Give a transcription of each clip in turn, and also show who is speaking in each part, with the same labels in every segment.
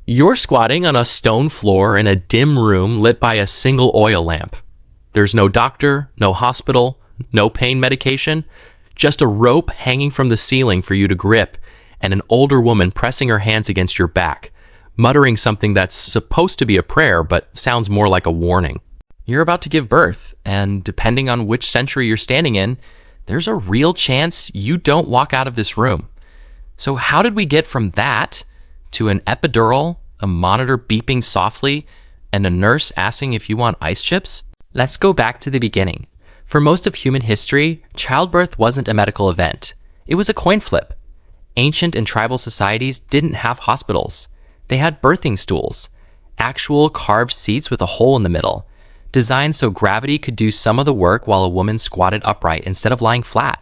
Speaker 1: You're squatting on a stone floor in a dim room lit by a single oil lamp. There's no doctor, no hospital, no pain medication, just a rope hanging from the ceiling for you to grip, and an older woman pressing her hands against your back, muttering something that's supposed to be a prayer but sounds more like a warning. You're about to give birth, and depending on which century you're standing in, there's a real chance you don't walk out of this room. So how did we get from that to an epidural, a monitor beeping softly, and a nurse asking if you want ice chips? Let's go back to the beginning. For most of human history, childbirth wasn't a medical event. It was a coin flip. Ancient and tribal societies didn't have hospitals. They had birthing stools, actual carved seats with a hole in the middle, designed so gravity could do some of the work while a woman squatted upright instead of lying flat.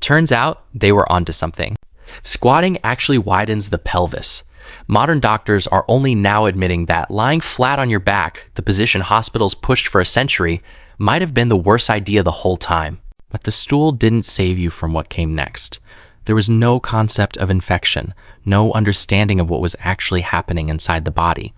Speaker 1: Turns out they were onto something. Squatting actually widens the pelvis. Modern doctors are only now admitting that lying flat on your back, the position hospitals pushed for a century, might have been the worst idea the whole time. But the stool didn't save you from what came next. There was no concept of infection, no understanding of what was actually happening inside the body.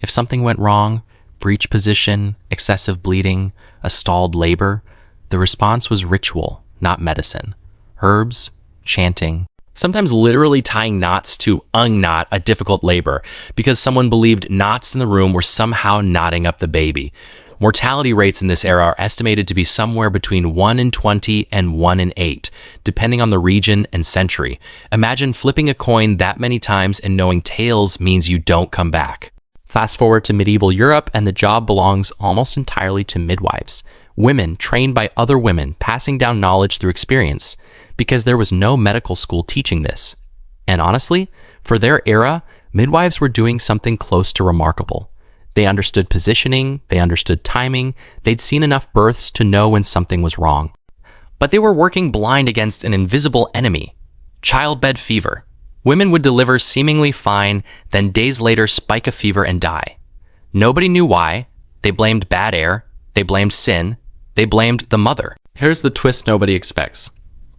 Speaker 1: If something went wrong, breech position, excessive bleeding, a stalled labor, the response was ritual, not medicine. Herbs, chanting, sometimes literally tying knots to unknot a difficult labor because someone believed knots in the room were somehow knotting up the baby. Mortality rates in this era are estimated to be somewhere between 1 in 20 and 1 in 8, depending on the region and century. Imagine flipping a coin that many times and knowing tails means you don't come back. Fast forward to medieval Europe, and the job belongs almost entirely to midwives. Women trained by other women, passing down knowledge through experience, because there was no medical school teaching this. And honestly, for their era, midwives were doing something close to remarkable. They understood positioning, they understood timing, they'd seen enough births to know when something was wrong. But they were working blind against an invisible enemy, childbed fever. Women would deliver seemingly fine, then days later spike a fever and die. Nobody knew why. They blamed bad air, they blamed sin, they blamed the mother. Here's the twist nobody expects.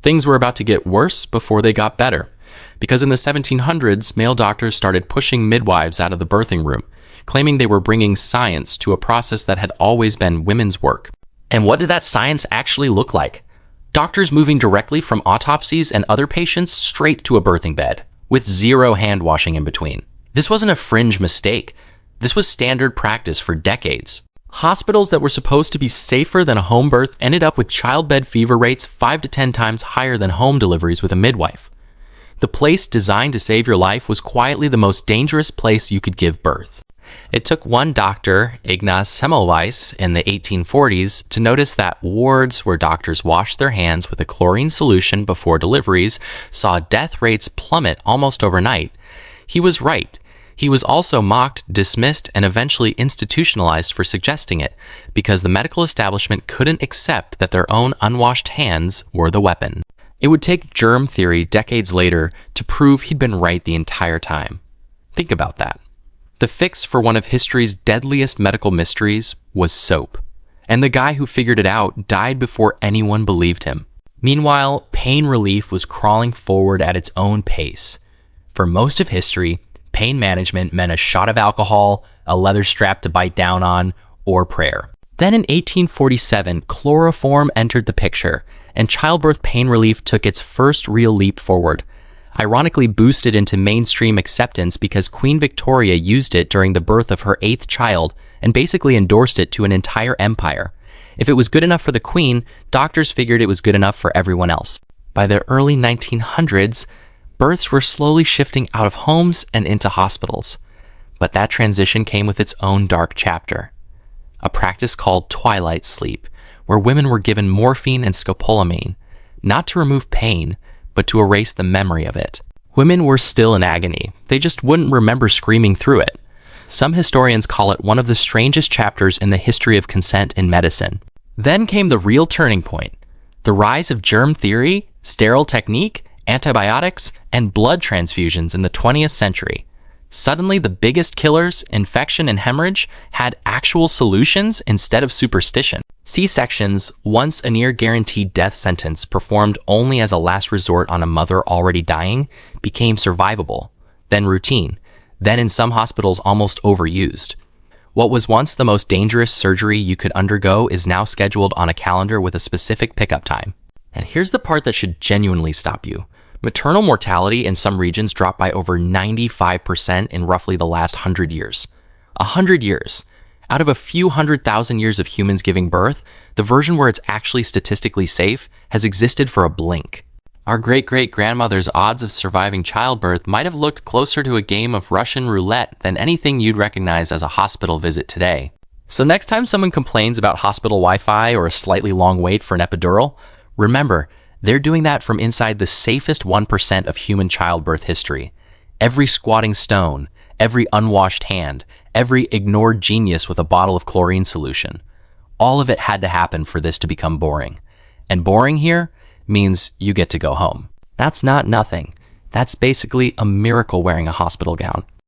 Speaker 1: Things were about to get worse before they got better, because in the 1700s, male doctors started pushing midwives out of the birthing room, claiming they were bringing science to a process that had always been women's work. And what did that science actually look like? Doctors moving directly from autopsies and other patients straight to a birthing bed, with zero hand washing in between. This wasn't a fringe mistake. This was standard practice for decades. Hospitals that were supposed to be safer than a home birth ended up with childbed fever rates 5 to 10 times higher than home deliveries with a midwife. The place designed to save your life was quietly the most dangerous place you could give birth. It took one doctor, Ignaz Semmelweis, in the 1840s to notice that wards where doctors washed their hands with a chlorine solution before deliveries saw death rates plummet almost overnight. He was right. He was also mocked, dismissed, and eventually institutionalized for suggesting it, because the medical establishment couldn't accept that their own unwashed hands were the weapon. It would take germ theory decades later to prove he'd been right the entire time. Think about that. The fix for one of history's deadliest medical mysteries was soap, and the guy who figured it out died before anyone believed him. Meanwhile, pain relief was crawling forward at its own pace. For most of history, pain management meant a shot of alcohol, a leather strap to bite down on, or prayer. Then in 1847, chloroform entered the picture, and childbirth pain relief took its first real leap forward. Ironically boosted into mainstream acceptance because Queen Victoria used it during the birth of her 8th child and basically endorsed it to an entire empire. If it was good enough for the Queen, doctors figured it was good enough for everyone else. By the early 1900s, births were slowly shifting out of homes and into hospitals. But that transition came with its own dark chapter. A practice called twilight sleep, where women were given morphine and scopolamine, not to remove pain, but to erase the memory of it. Women were still in agony. They just wouldn't remember screaming through it. Some historians call it one of the strangest chapters in the history of consent in medicine. Then came the real turning point, the rise of germ theory, sterile technique, antibiotics, and blood transfusions in the 20th century. Suddenly, the biggest killers, infection and hemorrhage, had actual solutions instead of superstition. C-sections, once a near-guaranteed death sentence performed only as a last resort on a mother already dying, became survivable, then routine, then in some hospitals almost overused. What was once the most dangerous surgery you could undergo is now scheduled on a calendar with a specific pickup time. And here's the part that should genuinely stop you. Maternal mortality in some regions dropped by over 95% in roughly the last 100 years. 100 years. Out of a few 100,000 years of humans giving birth, the version where it's actually statistically safe has existed for a blink. Our great-great-grandmother's odds of surviving childbirth might have looked closer to a game of Russian roulette than anything you'd recognize as a hospital visit today. So next time someone complains about hospital Wi-Fi or a slightly long wait for an epidural, remember, they're doing that from inside the safest 1% of human childbirth history. Every squatting stone, every unwashed hand, every ignored genius with a bottle of chlorine solution. All of it had to happen for this to become boring. And boring here means you get to go home. That's not nothing. That's basically a miracle wearing a hospital gown.